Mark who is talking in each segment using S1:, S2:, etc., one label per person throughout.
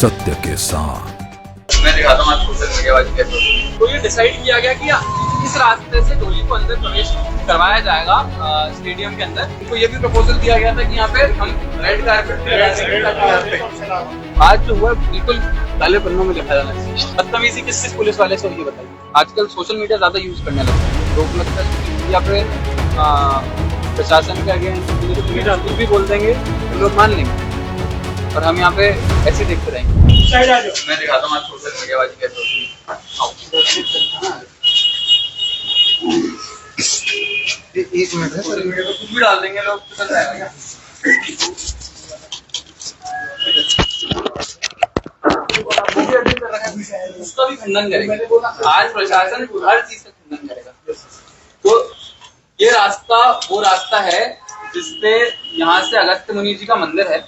S1: सत्य के साथ।
S2: मैं दिखाता हूँ आज सोशल मीडिया वाली कैसे होती है। तो ये डिसाइड किया गया कि इस रास्ते से डोली को अंदर प्रवेश करवाया जाएगा स्टेडियम के अंदर। तो ये भी प्रपोजल दिया गया था कि यहाँ पे हम रेड कारपेट आज जो हुआ बिल्कुल काले पन्नों में लिखा जाना चाहिए। बदतमीजी किस पुलिस वाले से ये बताइए। आजकल सोशल मीडिया ज्यादा यूज करने लगता है लोग, लगता है सोशल मीडिया पे प्रशासन के अगेंस्ट कुछ भी बोल देंगे तो लोग मान लेंगे और हम यहाँ पे ऐसे देखते रहेंगे। मैं दिखाता हूँ आज सोशल मीडिया वाली कैसे होती है। एक मिनट सोशल मीडिया पे कुछ भी डाल देंगे लोग तो चल जाएगा। उसका भी खंडन करेगा। आज प्रशासन हर चीज का खंडन करेगा। तो ये रास्ता वो रास्ता है जिससे यहाँ से अगस्त्य मुनि जी का मंदिर है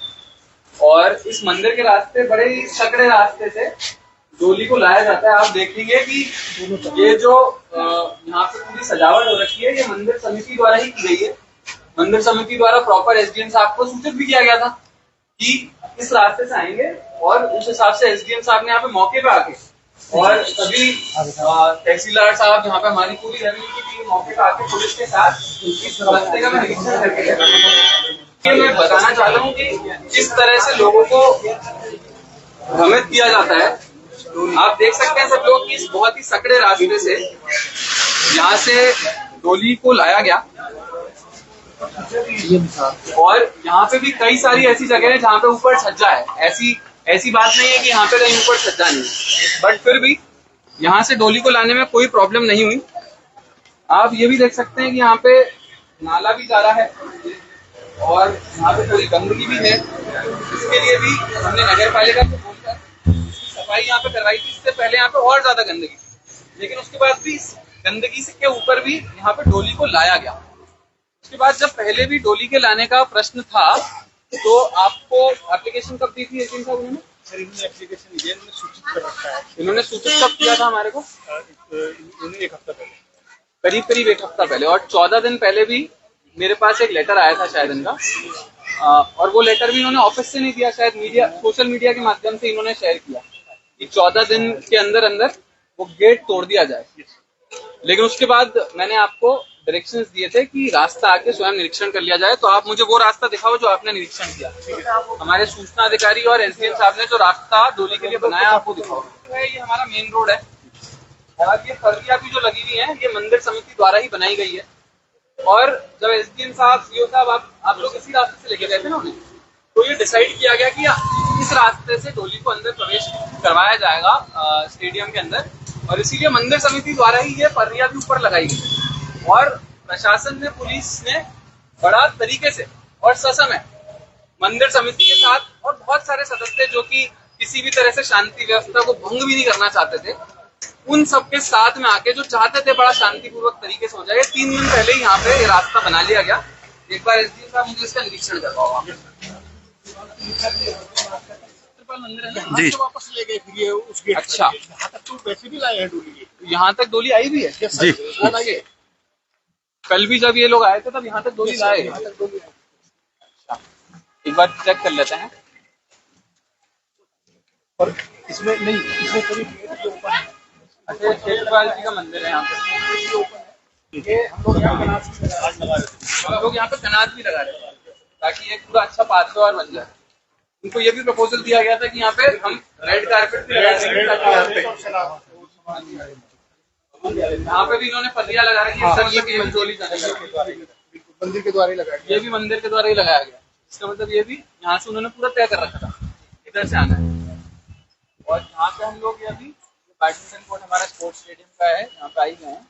S2: और इस मंदिर के रास्ते बड़े ही सकड़े रास्ते से डोली को लाया जाता है। आप देखेंगे कि ये जो यहाँ पे पूरी सजावट हो रखी है ये मंदिर समिति द्वारा ही की गई है। मंदिर समिति द्वारा प्रॉपर एसडीएम साहब को सूचित भी किया गया था कि इस रास्ते से आएंगे और उस हिसाब से एसडीएम साहब ने यहाँ पे मौके पे आके और सभी तहसीलदार साहब यहाँ पे हमारी पूरी रणनीति की मौके पे आके पुलिस के साथ इस रास्ते का निरीक्षण करके मैं बताना चाहता हूँ कि किस तरह से लोगों को भ्रमित किया जाता है। आप देख सकते हैं सब लोग कि इस बहुत ही सकड़े रास्ते से यहाँ से डोली को लाया गया और यहाँ पे भी कई सारी ऐसी जगह है जहाँ पे ऊपर छज्जा है। ऐसी बात नहीं है कि यहाँ पे कहीं ऊपर छज्जा नहीं है, बट फिर भी यहाँ से डोली को लाने में कोई प्रॉब्लम नहीं हुई। आप ये भी देख सकते हैं कि यहाँ पे नाला भी जा रहा है और यहाँ पे थोड़ी गंदगी भी है। इसके लिए भी हमने नगर पालिका को बोलकर सफाई यहाँ पे करवाई थी। इससे पहले यहाँ पे और ज्यादा गंदगी थी, लेकिन उसके बाद भी इस गंदगी के ऊपर भी यहाँ पे डोली को लाया गया। उसके बाद जब पहले भी डोली के लाने का प्रश्न था तो आपको एप्लीकेशन कब दी थी एसडीएम साहब? उन्होंने एप्लीकेशन दिया, इन्होंने सूचित कर रखा है। इन्होंने सूचित कब किया था हमारे को? एक हफ्ता पहले, करीब एक हफ्ता पहले। और 14 दिन पहले भी मेरे पास एक लेटर आया था शायद इनका, और वो लेटर भी इन्होंने ऑफिस से नहीं दिया, शायद मीडिया सोशल मीडिया के माध्यम से इन्होंने शेयर किया कि 14 दिन के अंदर अंदर वो गेट तोड़ दिया जाए। लेकिन उसके बाद मैंने आपको डायरेक्शंस दिए थे कि रास्ता आके स्वयं निरीक्षण कर लिया जाए। तो आप मुझे वो रास्ता दिखाओ जो आपने निरीक्षण किया। हमारे सूचना अधिकारी और एसडीएम साहब ने जो रास्ता डोली के लिए बनाया आपको दिखाओ। ये हमारा मेन रोड है और ये फर्जियां भी जो लगी हुई है ये मंदिर समिति द्वारा ही बनाई गई है। और जब एसडीएम साहब सीओ साहब आप लोग इसी रास्ते से लेके गए थे ना उन्हें, तो ये डिसाइड किया गया कि इस रास्ते से डोली को अंदर प्रवेश करवाया जाएगा स्टेडियम के अंदर और इसीलिए मंदिर समिति द्वारा ही ये फर्जियां भी ऊपर लगाई गई। और प्रशासन ने, पुलिस ने बड़ा तरीके से और ससमय मंदिर समिति के साथ और बहुत सारे सदस्य जो कि किसी भी तरह से शांति व्यवस्था को भंग भी नहीं करना चाहते थे, उन सबके साथ में आके जो चाहते थे बड़ा शांतिपूर्वक तरीके से हो जाए। 3 दिन पहले ही यहाँ पे ये रास्ता बना लिया गया। एक बार एसडीएम साहब मुझे इसका निरीक्षण करवाओ। मंदिर है ना, जी वापस ले गए फिर ये उस गेट। अच्छा, यहाँ तक तो वैसे भी लाए हैं डोली, यहाँ तक डोली आई भी है जी। कल भी जब ये लोग आए थे तब यहाँ तक डोली लाए। अच्छा, एक बार चेक कर लेते हैं। और इसमें नहीं, इसमें अच्छा क्षेत्रपाल जी का मंदिर है यहाँ पे। ये हम लोग यहाँ पे कनात भी लगा रहे हैं ताकि एक पूरा अच्छा पाथवे बन जाए। उनको ये भी प्रपोजल दिया गया था कि यहाँ पे हम रेड कारपेट भी लगा देंगे। यहाँ पे भी इन्होंने फर्जियां लगा रखी है। सर ये भी मंदिर के द्वारा ही लगाया गया। ये भी मंदिर के द्वारा ही लगाया गया। इसका मतलब ये भी यहाँ से उन्होंने पूरा तय कर रखा था इधर से आना है। और यहाँ पे हम लोग ये अभी बैडमिंटन कोर्ट हमारा स्पोर्ट्स स्टेडियम का है, यहाँ पे आई गए हैं।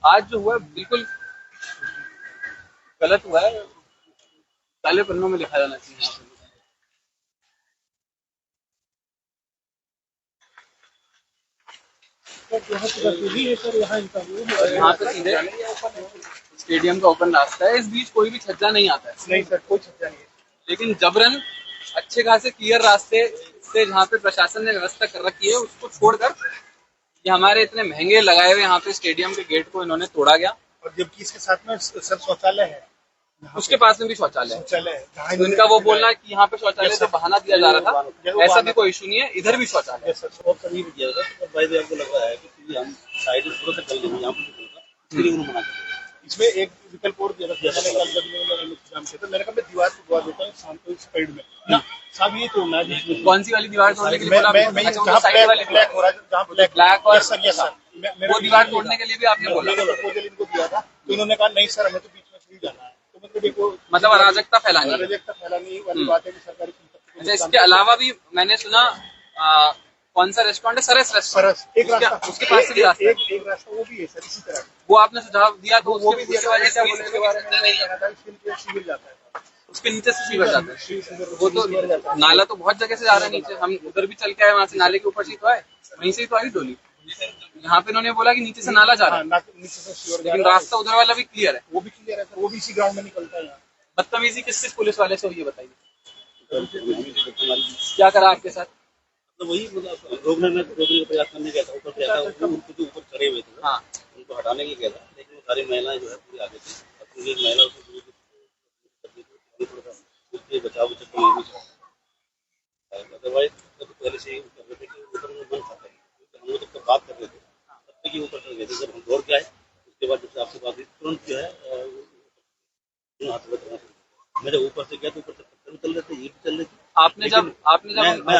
S2: आज जो हुआ बिल्कुल गलत हुआ है, काले पन्नों में लिखा जाना चाहिए। यहाँ पे सीधे स्टेडियम का ओपन रास्ता है। इस बीच कोई भी छज्जा नहीं आता है। नहीं सर, कोई छज्जा नहीं है। लेकिन जबरन अच्छे खासे क्लियर रास्ते से जहाँ पे प्रशासन ने व्यवस्था कर रखी है उसको छोड़कर ये हमारे इतने महंगे लगाए हुए यहाँ पे स्टेडियम के गेट को इन्होंने तोड़ा गया।
S1: और जबकि इसके साथ में सर शौचालय है,
S2: उसके पास में भी शौचालय है।
S1: शौचालय है।
S2: तो इनका वो बोलना है कि यहाँ पे शौचालय तो बहाना दिया जा रहा था, ऐसा भी कोई इशू नहीं है, इधर भी शौचालय है।
S3: और कभी भी किया था तो भाई आपको लग रहा है कि हम साइड में थोड़ा सा कर लेंगे, यहाँ पर भी होगा, इसलिए उन्होंने मना कर दिया।
S1: इसमें एक विकल्प और दिया था, मैंने कल जब एग्जाम किया था, मैंने कहा मैं दीवार को दुआ देता हूँ शाम को इस साइड में ना, साहब ये तोड़ना है बीच में।
S2: कौन सी वाली दीवार तोड़ने के लिए बोला?
S1: जहाँ
S2: साइड वाली
S1: ब्लैक हो रहा है, जहाँ
S2: ब्लैक और
S1: सर
S2: वो दीवार तोड़ने के लिए भी आपने बोला?
S1: प्रपोजल इनको दिया था, तो इन्होंने कहा नहीं सर हमें तो बीच में से ही जाना है। तो मतलब देखो,
S2: मतलब अराजकता फैलानी है।
S1: अराजकता फैलानी वाली बात है कि सरकारी संपत्ति को
S2: अच्छा, इसके अलावा भी मैंने सुना कौन सा रेस्टोरेंट है, सरस रेस्टोरेंट,
S1: सरस एक रास्ता,
S2: उसके पास से भी रास्ता है।
S1: एक रास्ता वो भी है सर, इसी तरह
S2: वो आपने सुझाव दिया तो
S1: वो भी दिया
S2: उसके वजह से
S1: था, उसके बारे में नहीं कहना था, इसके नीचे सीवर जाता है,
S2: उसके नीचे से सीवर जाता है। वो तो नाला तो बहुत जगह से जा रहा है नीचे, हम उधर भी चल के आए, वहाँ से नाले के ऊपर से ही तो आए, वहीं से ही तो आई डोली। यहाँ पे इन्होंने बोला कि नीचे से नाला जा रहा है,
S1: नीचे से सीवर,
S2: लेकिन रास्ता उधर वाला भी क्लियर है।
S1: वो भी क्लियर है सर, वो भी इसी ग्राउंड में निकलता है।
S2: बदतमीजी किस पुलिस वाले से हुई है बताइए, क्या करा आपके साथ?
S3: तो वही मतलब रोकने का प्रयास करने गया था, ऊपर गया था, उनको जो ऊपर चढ़े हुए थे
S2: हाँ,
S3: उनको हटाने के लिए गया था, लेकिन वो सारी महिलाएं जो है पूरी आगे थी, और एक महिला उसके बचाव के चक्कर में भी अदरवाइज तो पहले से ही कर रहे थे कि ऊपर में बंद खाता है, हम लोग जब बात कर रहे थे तब तक ही ऊपर चढ़ गए थे। जब हम दौड़ के आए उसके बाद जब आपसे बात हुई तुरंत जो है हाथ में करना शुरू। मैं जब ऊपर से गया तो ऊपर से पत्थर भी चल रहे थे, ईंट भी चल रही थी।
S2: आपने जब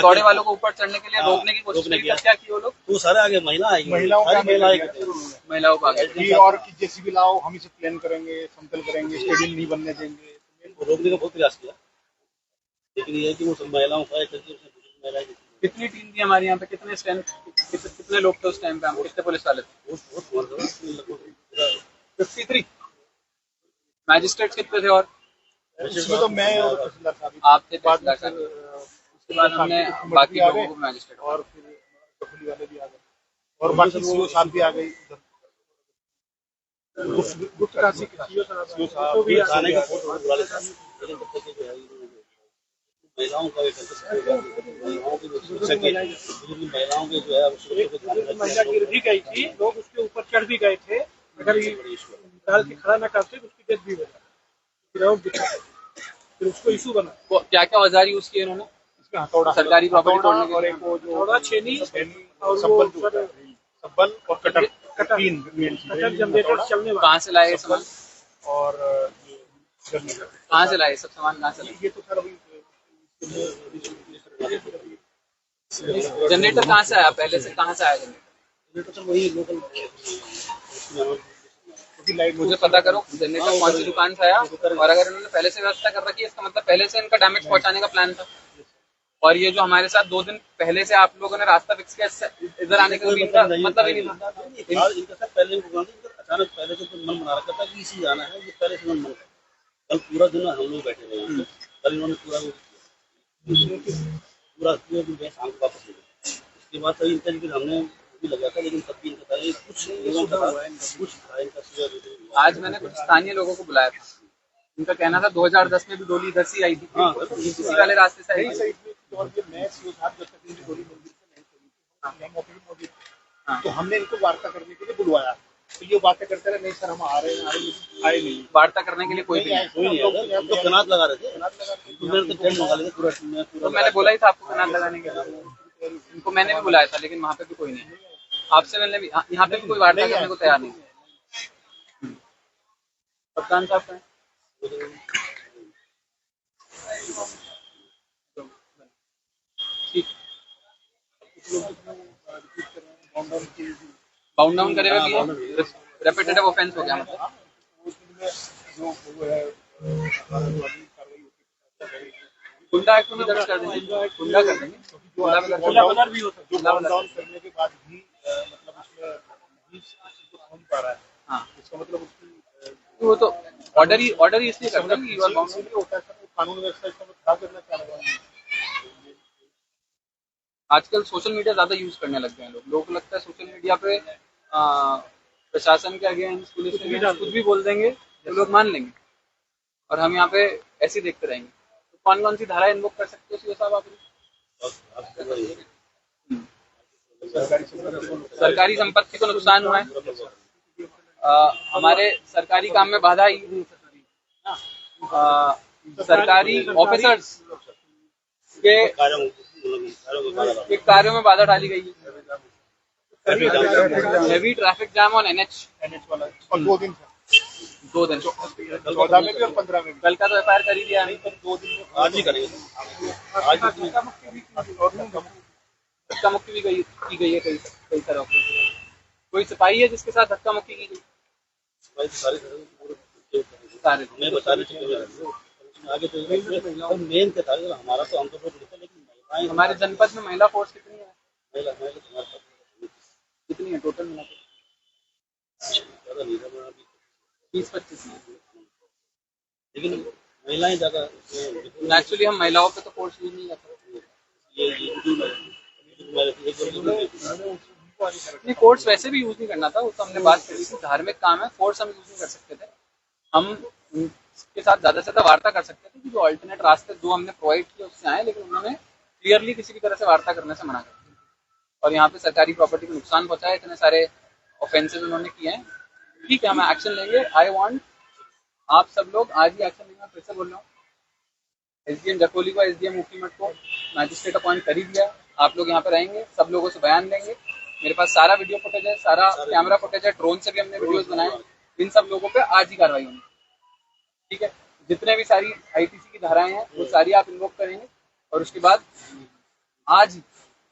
S2: दौड़े वालों को ऊपर चढ़ने के लिए रोकने की कोशिश की, तब क्या किया वो लोग?
S3: तो सारे आगे महिला आई,
S1: महिलाओं
S2: महिलाओं को आगे
S1: और जेसीबी लाओ, हम इसे प्लान करेंगे, समतल करेंगे, स्टेडियम नहीं बनने देंगे,
S3: रोकने का बहुत प्रयास किया, लेकिन ये है कि वो सब महिलाओं का महिलाएं।
S2: कितनी टीम थी हमारे यहाँ पे, कितने स्ट्रेंथ, कितने लोग थे उस टाइम पे, हम कितने पुलिस वाले थे? 53 मैजिस्ट्रेट कितने थे? और
S1: इसमें तो मैं और तहसीलदार साहब,
S2: आप थे तहसीलदार साहब, उसके बाद हमने बाकी लोगों को मैजिस्ट्रेट,
S1: और फिर पुलिस वाले भी आ गए, और बाकी सीओ साहब भी आ गई उधर, गुप्त का सीओ साहब भी आने का बहुत बुरा लगा।
S3: लेकिन तब तक जो है महिलाओं का महिलाओं की सुरक्षा की, महिलाओं के जो है
S1: महिला गिर भी गई थी, लोग उसके ऊपर चढ़ भी गए थे, अगर निकाल के खड़ा न करते तो उसकी डेथ भी हो जाती, फिर उसको इशू बना।
S2: क्या क्या औजार यूज किए इन्होंने? सरकारी प्रॉपर्टी तोड़ने के लिए,
S1: और जो छेनी और सब्बल और कटर, कटर जनरेटर चलने वाला।
S2: कहाँ से लाए सामान,
S1: और
S2: कहाँ से लाए सब सामान, कहाँ से लाए?
S1: ये तो सर अभी
S2: जनरेटर कहाँ से आया, पहले से कहाँ से आया जनरेटर?
S3: तो वही लोकल
S2: मुझे पता करो जनरेटर कौन सी दुकान से आया, और अगर इन्होंने पहले से व्यवस्था कर रखी है इसका मतलब पहले से इनका डैमेज पहुंचाने का प्लान था। और ये जो हमारे साथ 2 दिन पहले से आप लोगों ने रास्ता फिक्स किया, इधर आने का मतलब ही नहीं था।
S3: इनका सर पहले अचानक पहले से मन बना रखा था कि इसी जाना है, ये पहले से मन बना। कल पूरा दिन हम लोग बैठे रहे, कल इन्होंने पूरा शाम को वापस ले गए। उसके बाद सही इनका फिर हमने भी लगा था, लेकिन तब भी इनका था कुछ लोगों का कुछ।
S2: आज मैंने कुछ स्थानीय लोगों को बुलाया था, इनका कहना था 2010 में भी डोली इधर से आई थी, इसी वाले रास्ते से आई थी।
S1: तो हमने इनको वार्ता करने के लिए बुलवाया, तो ये बातें करते रहे, नहीं सर हम आ रहे हैं, आए नहीं।
S2: वार्ता करने के लिए कोई भी
S3: हम तो कनात लगा रहे थे,
S2: तो मैंने बोला ही था आपको कनात लगाने के लिए, इनको मैंने भी बुलाया था, लेकिन वहाँ पे भी कोई नहीं। आपसे मिलने भी, यहाँ पे भी कोई वार्ता करने को तैयार नहीं। कप्तान साहब का बाउंड डाउन करे हुए भी है, रेपिटेटिव ऑफेंस हो गया मतलब। गुंडा एक्ट में दर्ज कर देंगे, गुंडा कर देंगे,
S1: गुंडा भी हो सकता है, बाउंड डाउन करने के बाद भी मतलब उसमें नहीं समझ पा रहा है।
S2: हाँ,
S1: इसका मतलब
S2: वो तो ऑर्डर ही इसलिए करते हैं कि यू आर बाउंड
S1: होता है, कानून व्यवस्था इसका खराब करना चाह रहा है।
S2: आजकल सोशल मीडिया ज्यादा यूज करने लग गए हैं लोगों को लगता है सोशल मीडिया पे प्रशासन के अगेंस्ट, पुलिस के अगेंस्ट कुछ भी बोल देंगे तो लोग मान लेंगे, और हम यहाँ पे ऐसे ही देखते रहेंगे। तो कौन कौन सी धारा इन्वोक कर सकते हो सीओ साहब आप? सरकारी संपत्ति को नुकसान हुआ है, हमारे सरकारी काम में बाधा आई, सरकारी ऑफिसर्स के कार्यों में बाधा डाली गई है। Heavy traffic jam on NH
S1: वाला और 2 दिन था,
S2: 2 दिन
S1: 14 में भी और 15 में भी।
S2: कल का तो FIR कर ही दिया है।
S1: 2 दिन में
S3: आज ही करेंगे। आज
S2: धक्का मुक्की भी की गई है कई सारे ऑपरेशन। कोई सिपाही है जिसके साथ धक्का मुक्की की गई? सारे
S3: मैं बता रही थी आगे तो मेन क्या था हमारा, तो हम तो लोग लेते, लेकिन महिलाएं
S2: हमारे जनपद में महिला फोर्स कितनी है?
S3: महिला
S2: कितनी है टोटल मिला के?
S3: ज्यादा नहीं था,
S2: 20-25।
S3: लेकिन महिलाएं ज्यादा।
S2: एक्चुअली हम महिलाओं पे तो फोर्स यूज नहीं करते। नहीं, फोर्स वैसे भी यूज नहीं करना था, वो तो हमने बात करी थी। धार्मिक काम है, फोर्स हम यूज नहीं कर सकते थे। हम उनके साथ ज्यादा से ज्यादा वार्ता कर सकते थे कि जो अल्टरनेट रास्ते जो हमने प्रोवाइड किए उससे आए, लेकिन उन्होंने क्लियरली किसी भी तरह से वार्ता करने से मना कर दिया और यहाँ पे सरकारी प्रॉपर्टी को नुकसान पहुंचाया। इतने सारे ऑफेंसेस उन्होंने किए हैं। ठीक है, हम एक्शन लेंगे। आई वांट आप सब लोग आज ही एक्शन लेंगे। फिर से बोल रहा हूँ, SDM जकोली को, SDM ऊखीमठ को मैजिस्ट्रेट अपॉइंट कर ही दिया। आप लोग यहाँ पे रहेंगे, सब लोगों से बयान लेंगे। मेरे पास सारा वीडियो फुटेज है, सारा कैमरा फुटेज है, ड्रोन से भी हमने वीडियोस बनाए। इन सब लोगों पे आज ही कार्रवाई होनी, ठीक है। जितने भी सारी IPC की धाराएं हैं वो सारी आप इन्वोक करेंगे और उसके बाद आज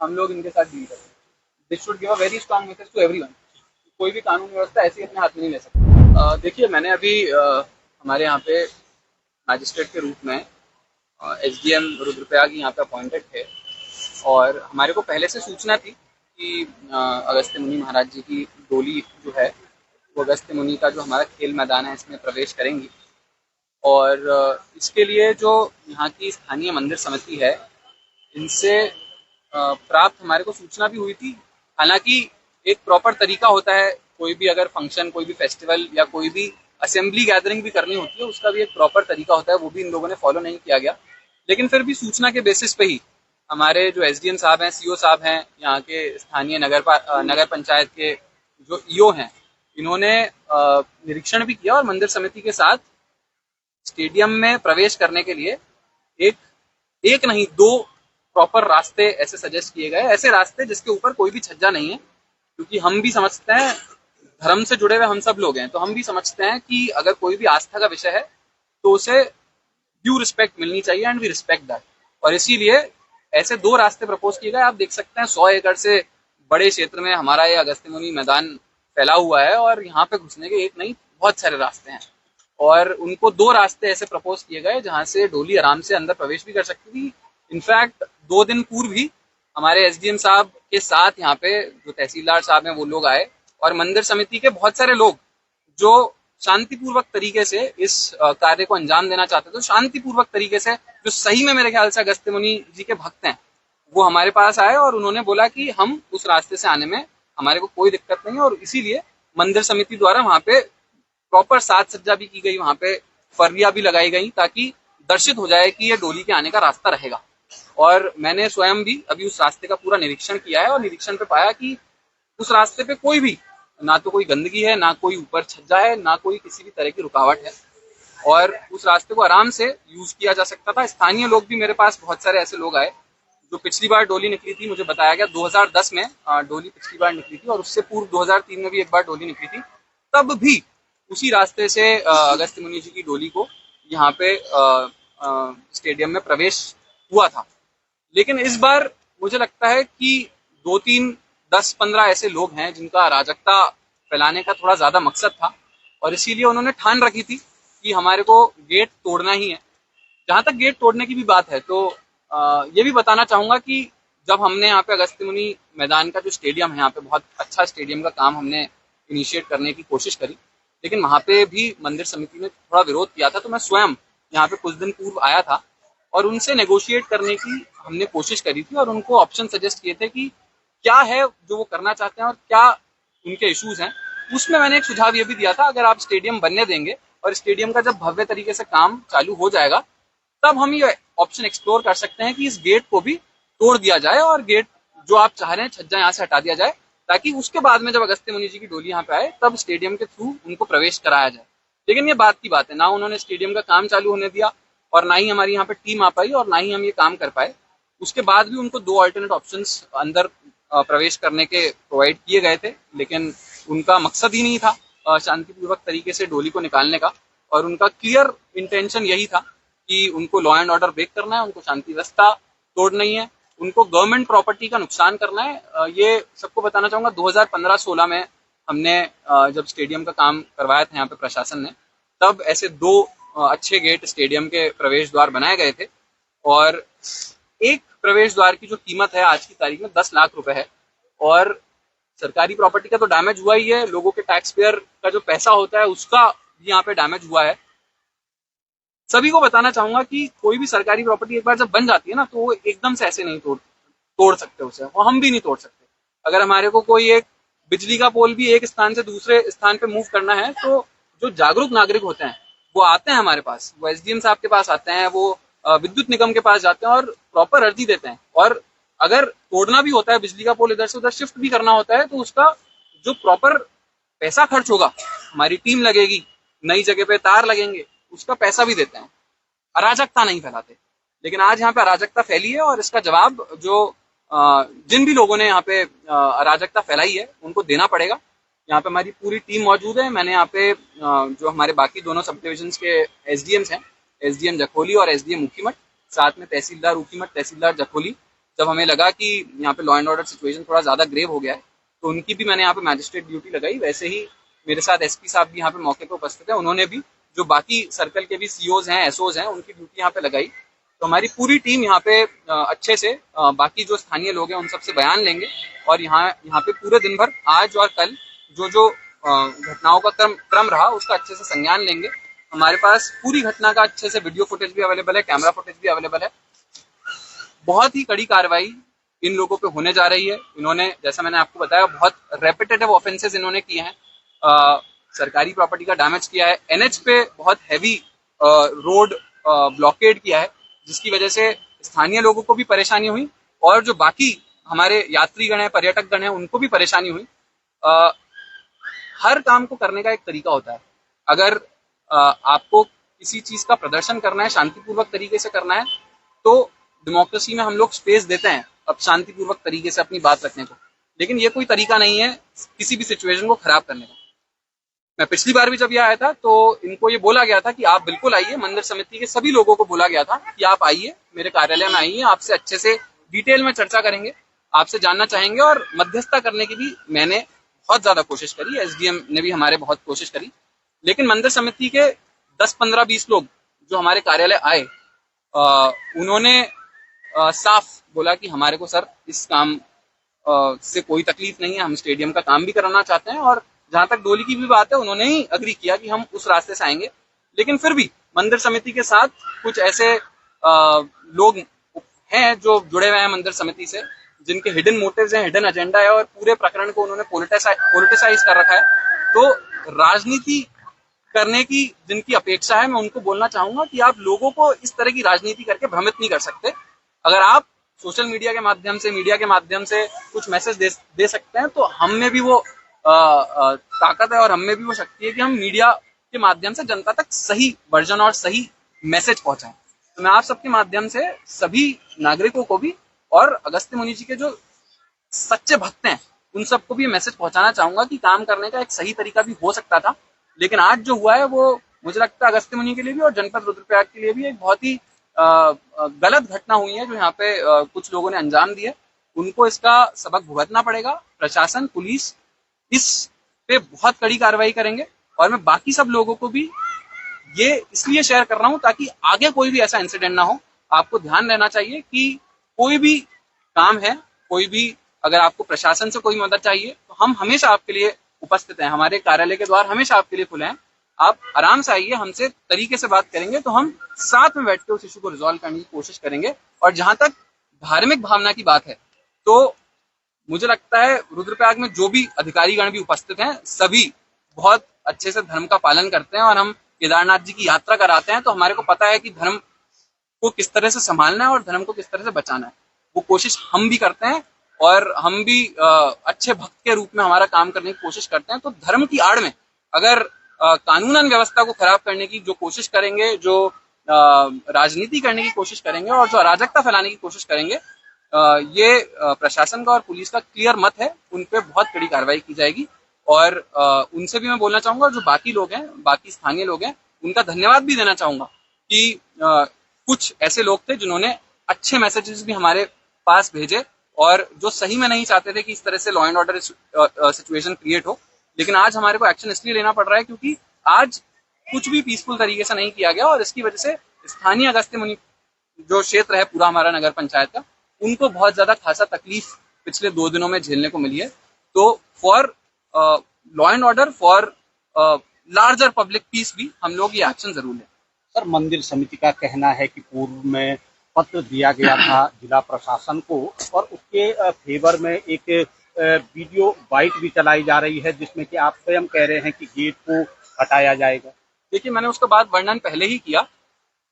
S2: हम लोग इनके साथ डील करेंगे। This should give a very strong message to everyone. कोई भी कानून व्यवस्था ऐसे ही अपने हाथ में नहीं ले सकता। देखिए, मैंने अभी हमारे यहाँ पे मैजिस्ट्रेट के रूप में SDM रुद्रप्रयाग यहाँ पे अपॉइंटेड थे और हमारे को पहले से सूचना थी कि अगस्त्य मुनि महाराज जी की डोली जो है वो अगस्त्य मुनि का जो हमारा खेल मैदान है इसमें प्रवेश करेंगी। और इसके लिए जो यहाँ की स्थानीय मंदिर समिति है इनसे प्राप्त हमारे को सूचना भी हुई थी। हालांकि एक प्रॉपर तरीका होता है, कोई भी अगर फंक्शन, कोई भी फेस्टिवल या कोई भी असेंबली गैदरिंग भी करनी होती है, उसका भी एक प्रॉपर तरीका होता है, वो भी इन लोगों ने फॉलो नहीं किया गया। लेकिन फिर भी सूचना के बेसिस पे ही हमारे जो SDM साहब हैं, CO साहब हैं, यहाँ के स्थानीय नगर पंचायत के जो EO हैं, इन्होंने निरीक्षण भी किया और मंदिर समिति के साथ स्टेडियम में प्रवेश करने के लिए एक नहीं 2 प्रॉपर रास्ते ऐसे सजेस्ट किए गए, ऐसे रास्ते जिसके ऊपर कोई भी छज्जा नहीं है। क्योंकि हम भी समझते हैं, धर्म से जुड़े हुए हम सब लोग हैं, तो हम भी समझते हैं कि अगर कोई भी आस्था का विषय है तो उसे ड्यू रिस्पेक्ट मिलनी चाहिए एंड वी रिस्पेक्ट दैट। और इसीलिए ऐसे 2 रास्ते प्रपोज किए गए। आप देख सकते हैं 100 एकड़ से बड़े क्षेत्र में हमारा ये अगस्त्य मुनि मैदान फैला हुआ है और यहाँ पे घुसने के एक नहीं बहुत सारे रास्ते हैं और उनको 2 रास्ते ऐसे प्रपोज किए गए जहाँ से डोली आराम से अंदर प्रवेश भी कर सकती थी। इनफैक्ट 2 दिन पूर्व ही हमारे SDM साहब के साथ यहाँ पे जो तहसीलदार साहब हैं वो लोग आए और मंदिर समिति के बहुत सारे लोग जो शांतिपूर्वक तरीके से इस कार्य को अंजाम देना चाहते थे, तो शांतिपूर्वक तरीके से, जो सही में मेरे ख्याल से अगस्त्य मुनि जी के भक्त हैं, वो हमारे पास आए और उन्होंने बोला कि हम उस रास्ते से आने में हमारे को कोई दिक्कत नहीं है। और इसीलिए मंदिर समिति द्वारा वहाँ पे प्रॉपर साज सज्जा भी की गई, वहाँ पे फर्रियां भी लगाई गई ताकि दर्शित हो जाए कि ये डोली के आने का रास्ता रहेगा। और मैंने स्वयं भी अभी उस रास्ते का पूरा निरीक्षण किया है और निरीक्षण पे पाया कि उस रास्ते पे कोई भी, ना तो कोई गंदगी है, ना कोई ऊपर छज्जा है, ना कोई किसी भी तरह की रुकावट है और उस रास्ते को आराम से यूज किया जा सकता था। स्थानीय लोग भी, मेरे पास बहुत सारे ऐसे लोग आए जो पिछली बार डोली निकली थी, मुझे बताया गया 2010 में डोली पिछली बार निकली थी और उससे पूर्व 2003 में भी एक बार डोली निकली थी, तब भी उसी रास्ते से अगस्त्य मुनि जी की डोली को यहाँ पे स्टेडियम में प्रवेश हुआ था। लेकिन इस बार मुझे लगता है कि 2, 3, 10, 15 ऐसे लोग हैं जिनका अराजकता फैलाने का थोड़ा ज्यादा मकसद था और इसीलिए उन्होंने ठान रखी थी कि हमारे को गेट तोड़ना ही है। जहां तक गेट तोड़ने की भी बात है तो ये भी बताना चाहूंगा कि जब हमने यहाँ पे अगस्त्य मुनि मैदान का जो स्टेडियम है, यहाँ पे बहुत अच्छा स्टेडियम का काम हमने इनिशिएट करने की कोशिश करी, लेकिन वहां पे भी मंदिर समिति ने थोड़ा विरोध किया था। तो मैं स्वयं यहाँ पे कुछ दिन पूर्व आया था और उनसे नेगोशिएट करने की हमने कोशिश करी थी और उनको ऑप्शन सजेस्ट किए थे कि क्या है जो वो करना चाहते हैं और क्या उनके इश्यूज हैं। उसमें मैंने एक सुझाव ये भी दिया था, अगर आप स्टेडियम बनने देंगे और स्टेडियम का जब भव्य तरीके से काम चालू हो जाएगा तब हम ये ऑप्शन एक्सप्लोर कर सकते हैं कि इस गेट को भी तोड़ दिया जाए और गेट जो आप चाह रहे हैं छज्जा यहाँ से हटा दिया जाए ताकि उसके बाद में जब अगस्त्य मुनि जी की डोली यहाँ पे आए तब स्टेडियम के थ्रू उनको प्रवेश कराया जाए। लेकिन ये बात की बात है, ना उन्होंने स्टेडियम का काम चालू होने दिया और ना ही हमारी यहाँ पे टीम आ पाई और ना ही हम ये काम कर पाए। उसके बाद भी उनको 2 अल्टरनेट ऑप्शंस अंदर प्रवेश करने के प्रोवाइड किए गए थे, लेकिन उनका मकसद ही नहीं था शांतिपूर्वक तरीके से डोली को निकालने का, और उनका क्लियर इंटेंशन यही था कि उनको लॉ एंड ऑर्डर ब्रेक करना है, उनको शांति व्यवस्था तोड़नी है, उनको गवर्नमेंट प्रॉपर्टी का नुकसान करना है। ये सबको बताना चाहूंगा 2015-16 में हमने जब स्टेडियम का काम करवाया था यहाँ पे प्रशासन ने, तब ऐसे 2 अच्छे गेट स्टेडियम के प्रवेश द्वार बनाए गए थे और एक प्रवेश द्वार की जो कीमत है आज की तारीख में 10 लाख रुपए है। और सरकारी प्रॉपर्टी का तो डैमेज हुआ ही है, लोगों के टैक्स पेयर का जो पैसा होता है उसका भी यहाँ पे डैमेज हुआ है। सभी को बताना चाहूंगा कि कोई भी सरकारी प्रॉपर्टी एक बार जब बन जाती है ना, तो वो एकदम से ऐसे नहीं तोड़ सकते उसे, वो हम भी नहीं तोड़ सकते। अगर हमारे को कोई एक बिजली का पोल भी एक स्थान से दूसरे स्थान पे मूव करना है, तो जो जागरूक नागरिक होते हैं वो आते हैं हमारे पास, वो एसडीएम साहब के पास आते हैं, वो विद्युत निगम के पास जाते हैं और प्रॉपर अर्जी देते हैं। और अगर तोड़ना भी होता है, बिजली का पोल इधर से उधर शिफ्ट भी करना होता है, तो उसका जो प्रॉपर पैसा खर्च होगा, हमारी टीम लगेगी, नई जगह पे तार लगेंगे, उसका पैसा भी देते हैं। अराजकता नहीं फैलाते। लेकिन आज यहाँ पे अराजकता फैली है और इसका जवाब जो जिन भी लोगों ने यहाँ पे अराजकता फैलाई है उनको देना पड़ेगा। यहाँ पे हमारी पूरी टीम मौजूद है। मैंने यहाँ पे जो हमारे बाकी दोनों सब डिविजन के एसडीएम्स हैं, एसडीएम जखोली और एसडीएम ऊखीमठ, साथ में तहसीलदार ऊखीमठ, तहसीलदार जखोली, जब हमें लगा कि यहाँ पे लॉ एंड ऑर्डर सिचुएशन थोड़ा ज्यादा ग्रेव हो गया है तो उनकी भी मैंने यहाँ पे मैजिस्ट्रेट ड्यूटी लगाई। वैसे ही मेरे साथ एसपी साहब भी यहाँ पे मौके पे उपस्थित है, उन्होंने भी जो बाकी सर्कल के भी सीओज हैं, एसओज हैं, उनकी ड्यूटी यहाँ पे लगाई। तो हमारी पूरी टीम यहाँ पे अच्छे से बाकी जो स्थानीय लोग हैं उन सबसे बयान लेंगे और यहाँ पे पूरे दिन भर आज और कल जो घटनाओं का क्रम रहा उसका अच्छे से संज्ञान लेंगे। हमारे पास पूरी घटना का अच्छे से वीडियो फुटेज भी अवेलेबल है, कैमरा फुटेज भी अवेलेबल है। बहुत ही कड़ी कार्रवाई इन लोगों पे होने जा रही है। इन्होंने, जैसा मैंने आपको बताया, बहुत रेपिटेटिव ऑफेंसेस इन्होंने किए हैं, सरकारी प्रॉपर्टी का डैमेज किया है, एनएच पे बहुत हैवी रोड ब्लॉकेड किया है, जिसकी वजह से स्थानीय लोगों को भी परेशानी हुई और जो बाकी हमारे यात्रीगण हैं, पर्यटक गण हैं, उनको भी परेशानी हुई। हर काम को करने का एक तरीका होता है। अगर आपको किसी चीज का प्रदर्शन करना है, शांतिपूर्वक तरीके से करना है, तो डेमोक्रेसी में हम लोग स्पेस देते हैं अब शांतिपूर्वक तरीके से अपनी बात रखने को, लेकिन ये कोई तरीका नहीं है किसी भी सिचुएशन को खराब करने का। मैं पिछली बार भी जब यह आया था तो इनको ये बोला गया था कि आप बिल्कुल आइए, मंदिर समिति के सभी लोगों को बोला गया था कि आप आइए, मेरे कार्यालय में आइए, आपसे अच्छे से डिटेल में चर्चा करेंगे, आपसे जानना चाहेंगे। और मध्यस्थता करने की भी मैंने बहुत ज्यादा कोशिश करी, एसडीएम ने भी हमारे बहुत कोशिश करी, लेकिन मंदिर समिति के 10-15-20 लोग जो हमारे कार्यालय आए, उन्होंने साफ बोला कि हमारे को सर इस काम से कोई तकलीफ नहीं है, हम स्टेडियम का काम भी कराना चाहते हैं। और जहां तक डोली की भी बात है, उन्होंने ही अग्री किया कि हम उस रास्ते से आएंगे। लेकिन फिर भी मंदिर समिति के साथ कुछ ऐसे लोग हैं जो जुड़े हुए हैं मंदिर समिति से, जिनके हिडन मोटिव्स हैं, हिडन एजेंडा है और पूरे प्रकरण को उन्होंने पॉलिटिसाइज कर रखा है। तो राजनीति करने की जिनकी अपेक्षा है, मैं उनको बोलना चाहूंगा कि आप लोगों को इस तरह की राजनीति करके भ्रमित नहीं कर सकते। अगर आप सोशल मीडिया के माध्यम से, मीडिया के माध्यम से कुछ मैसेज दे सकते हैं, तो हम में भी वो ताकत है और हम में भी वो शक्ति है कि हम मीडिया के माध्यम से जनता तक सही वर्जन और सही मैसेज पहुंचाएं। तो मैं आप सबके माध्यम से सभी नागरिकों को भी और अगस्त्य मुनि जी के जो सच्चे भक्त हैं उन सबको भी मैसेज पहुंचाना चाहूंगा कि काम करने का एक सही तरीका भी हो सकता था, लेकिन आज जो हुआ है वो मुझे लगता है अगस्त्य मुनि के लिए भी और जनपद रुद्रप्रयाग के लिए भी एक बहुत ही गलत घटना हुई है जो यहाँ पे कुछ लोगों ने अंजाम दिया। उनको इसका सबक भुगतना पड़ेगा। प्रशासन, पुलिस इस पे बहुत कड़ी कार्रवाई करेंगे और मैं बाकी सब लोगों को भी ये इसलिए शेयर कर रहा हूं ताकि आगे कोई भी ऐसा इंसिडेंट ना हो। आपको ध्यान रहना चाहिए कि कोई भी काम है, कोई भी अगर आपको प्रशासन से कोई मदद चाहिए तो हम हमेशा आपके लिए उपस्थित हैं। हमारे कार्यालय के द्वार हमेशा आपके लिए खुले हैं। आप आराम से आइए, हमसे तरीके से बात करेंगे तो हम साथ में बैठ के उस इशू को रिजॉल्व करने की कोशिश करेंगे। और जहां तक धार्मिक भावना की बात है, तो मुझे लगता है रुद्रप्रयाग में जो भी अधिकारीगण भी उपस्थित हैं, सभी बहुत अच्छे से धर्म का पालन करते हैं और हम केदारनाथ जी की यात्रा कराते हैं तो हमारे को पता है कि धर्म को किस तरह से संभालना है और धर्म को किस तरह से बचाना है। वो कोशिश हम भी करते हैं और हम भी अच्छे भक्त के रूप में हमारा काम करने की कोशिश करते हैं। तो धर्म की आड़ में अगर कानूनन व्यवस्था को खराब करने की जो कोशिश करेंगे, जो राजनीति करने की कोशिश करेंगे और जो अराजकता फैलाने की कोशिश करेंगे, ये प्रशासन का और पुलिस का क्लियर मत है, उन पे बहुत कड़ी कार्रवाई की जाएगी। और उनसे भी मैं बोलना चाहूंगा, जो बाकी लोग हैं, बाकी स्थानीय लोग हैं, उनका धन्यवाद भी देना चाहूंगा कि कुछ ऐसे लोग थे जिन्होंने अच्छे मैसेजेस भी हमारे पास भेजे और जो सही में नहीं चाहते थे कि इस तरह से law and order situation create हो। लेकिन आज हमारे को एक्शन इसलिए लेना पड़ रहा है क्योंकि आज कुछ भी पीसफुल तरीके से नहीं किया गया और इसकी वजह से स्थानीय अगस्त्यमुनि जो क्षेत्र है पूरा हमारा नगर पंचायत का, उनको बहुत ज्यादा खासा तकलीफ पिछले 2 दिनों में झेलने को मिली है। तो for law and order, for larger public piece भी हम लोग ये एक्शन जरूर लें।
S4: सर, मंदिर समिति का कहना है कि पूर्व में पत्र दिया गया था जिला प्रशासन को और उसके फेवर में एक वीडियो बाइट भी चलाई जा रही है जिसमें कि आप स्वयं कह रहे हैं कि गेट को हटाया जाएगा।
S2: देखिए, मैंने उसका बात वर्णन पहले ही किया।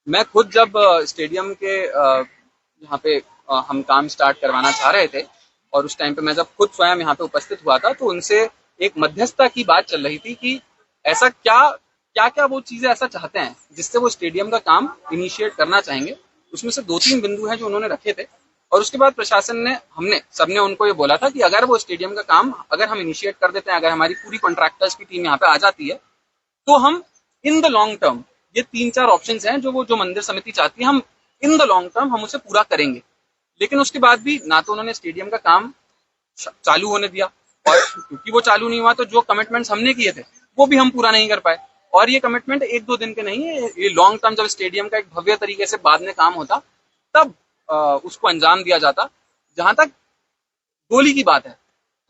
S2: मैं खुद जब स्टेडियम के यहाँ पे हम काम स्टार्ट करवाना चाह रहे थे और उस टाइम पे मैं जब खुद स्वयं यहाँ पे उपस्थित हुआ था, तो उनसे एक मध्यस्थता की बात चल रही थी कि ऐसा क्या वो चीजें ऐसा चाहते हैं जिससे वो स्टेडियम का काम इनिशिएट करना चाहेंगे। उसमें से 2-3 बिंदु हैं जो उन्होंने रखे थे और उसके बाद प्रशासन ने, हमने सबने उनको ये बोला था कि अगर वो स्टेडियम का काम अगर हम इनिशिएट कर देते हैं, अगर हमारी पूरी कॉन्ट्रैक्टर्स की टीम यहाँ पे आ जाती है, तो हम इन द लॉन्ग टर्म, ये 3-4 ऑप्शंस हैं जो मंदिर समिति चाहती है, हम इन द लॉन्ग टर्म हम उसे पूरा करेंगे। लेकिन उसके बाद भी ना तो उन्होंने स्टेडियम का काम चालू होने दिया और क्योंकि वो चालू नहीं हुआ तो जो कमिटमेंट्स हमने किए थे वो भी हम पूरा नहीं कर पाए। और ये कमिटमेंट 1-2 दिन के नहीं है, ये लॉन्ग टर्म, जब स्टेडियम का एक भव्य तरीके से बाद में काम होता तब उसको अंजाम दिया जाता। जहां तक डोली की बात है,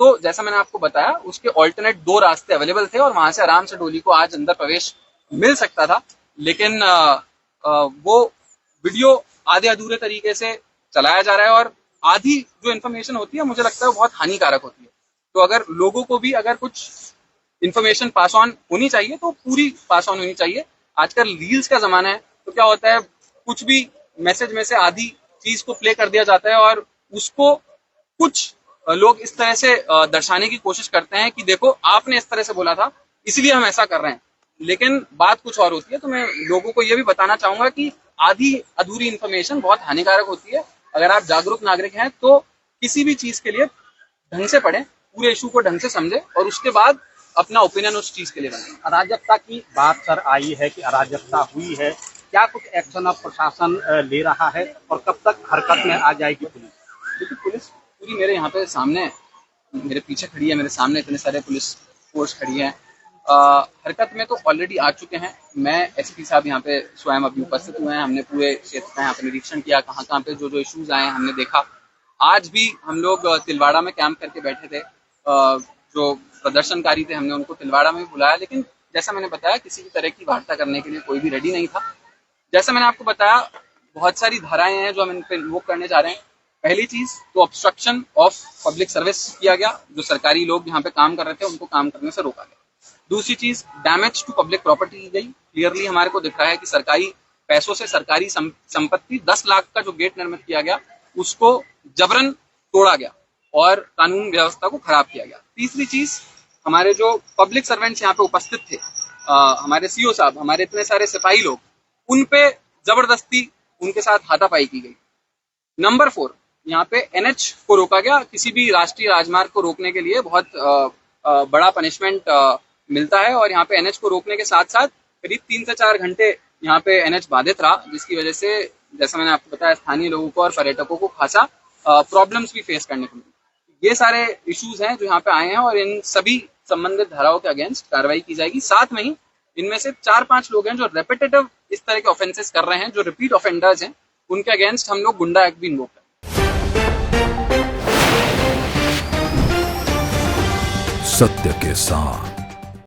S2: तो जैसा मैंने आपको बताया, उसके ऑल्टरनेट 2 रास्ते अवेलेबल थे और वहां से आराम से डोली को आज अंदर प्रवेश मिल सकता था। लेकिन वो वीडियो आधे अधूरे तरीके से चलाया जा रहा है और आधी जो इन्फॉर्मेशन होती है मुझे लगता है बहुत हानिकारक होती है। तो अगर लोगों को भी अगर कुछ इन्फॉर्मेशन पास ऑन होनी चाहिए तो पूरी पास ऑन होनी चाहिए। आजकल रील्स का जमाना है, तो क्या होता है, कुछ भी मैसेज में से आधी चीज को प्ले कर दिया जाता है और उसको कुछ लोग इस तरह से दर्शाने की कोशिश करते हैं कि देखो आपने इस तरह से बोला था इसलिए हम ऐसा कर रहे हैं, लेकिन बात कुछ और होती है। तो मैं लोगों को ये भी बताना चाहूंगा कि आधी अधूरी इन्फॉर्मेशन बहुत हानिकारक होती है। अगर आप जागरूक नागरिक हैं तो किसी भी चीज के लिए ढंग से पढ़ें, पूरे इशू को ढंग से समझें और उसके बाद अपना ओपिनियन उस चीज के लिए बनाएं।
S4: अराजकता की बात सर आई है कि अराजकता हुई है, क्या कुछ एक्शन अब प्रशासन ले रहा है और कब तक हरकत में आ जाएगी पुलिस?
S2: देखिए, पुलिस पूरी मेरे यहाँ पे सामने, मेरे पीछे खड़ी है, मेरे सामने इतने सारे पुलिस फोर्स खड़ी है। हरकत में तो ऑलरेडी आ चुके हैं। मैं एसपी साहब यहाँ पे स्वयं अभी उपस्थित हुए हैं, हमने पूरे क्षेत्र का यहाँ पे निरीक्षण किया, कहाँ पे जो इश्यूज आए हैं हमने देखा। आज भी हम लोग तिलवाड़ा में कैंप करके बैठे थे, जो प्रदर्शनकारी थे हमने उनको तिलवाड़ा में भी बुलाया, लेकिन जैसा मैंने बताया किसी भी तरह की वार्ता करने के लिए कोई भी रेडी नहीं था। जैसा मैंने आपको बताया, बहुत सारी धाराएं हैं जो हम इन पे इन्वोक करने जा रहे हैं। पहली चीज तो ऑब्स्ट्रक्शन ऑफ पब्लिक सर्विस किया गया, जो सरकारी लोग यहाँ पे काम कर रहे थे उनको काम करने से रोका गया। दूसरी चीज, डैमेज टू पब्लिक प्रॉपर्टी की गई। क्लियरली हमारे को दिख रहा है कि सरकारी पैसों से सरकारी संपत्ति 10 लाख का जो गेट निर्मित किया गया उसको जबरन तोड़ा गया और कानून व्यवस्था को खराब किया गया। तीसरी चीज, हमारे जो पब्लिक सर्वेंट्स यहाँ पे उपस्थित थे, हमारे सीओ साहब, हमारे इतने सारे सिपाही लोग, उन पे जबरदस्ती उनके साथ हाथापाई की गई। नंबर 4, यहाँ पे एनएच को रोका गया। किसी भी राष्ट्रीय राजमार्ग को रोकने के लिए बहुत बड़ा पनिशमेंट मिलता है और यहाँ पे एनएच को रोकने के साथ साथ करीब 3 से 4 घंटे यहाँ पे एनएच बाधित रहा, जिसकी वजह से जैसा मैंने आपको बताया स्थानीय लोगों को और पर्यटकों को खासा प्रॉब्लम्स भी फेस करने को मिली। ये सारे इश्यूज हैं जो यहाँ पे आए हैं और इन सभी संबंधित धाराओं के अगेंस्ट कार्रवाई की जाएगी। साथ में ही इनमें से 4-5 लोग हैं जो रेपिटेटिव इस तरह के ऑफेंसेस कर रहे हैं, जो रिपीट ऑफेंडर्स हैं, उनके अगेंस्ट हम लोग गुंडा एक्ट भी इन्वोक करें।
S5: सत्य के साथ